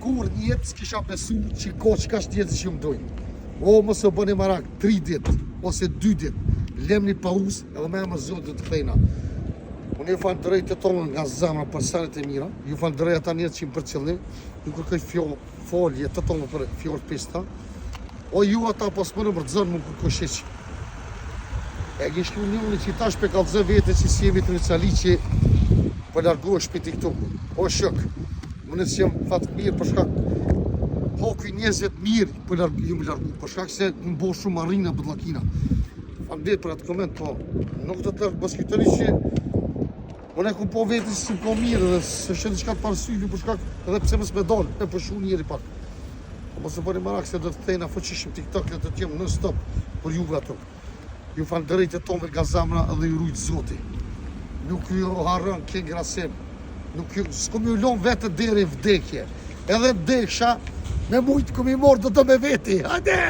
kur një jetë s'kisha besu që ka shtjetës që më dojnë. O, mos e bëni marak 3 ditë, ose 2 ditë, lemni pauzë edhe me më zotë të thejna. Unë ju falë drejt të tonë nga zemra për senet e mira, ju falë drejt ata njerëz që më për qëllim, ju kërkoj folje të tonë për fjoll pista, o ju ata pas më në mërdëzën më kërkoj sheqë. E gishtu një unë që tash pe kalëzë vete që si jemi të një cali që për largohesh për TikTok. O shok, më nësë jam fatë mirë për shkak hokuj njëzvet mirë për ju më largu, për shkak se më bo shumë marina për lakina. Famdet për atë koment, po, nuk të të basketari që unë e ku po veti që si po mirë dhe se shëtë qka të parësujnë për shkak edhe pse mësë me dollë, e për shumë njeri pak. Po se bëri marak se dhe të thejna fëqishim TikTok dhe të tjemë në stop për juve ato. Ju falë drejt e tome nga zamra edhe ju rujtë zoti. Nuk ju harën kënë grasim. S'kom ju lonë vetë deri vdekje. Edhe vdeksha, me mujtë kom i morë do të me veti. Hajde!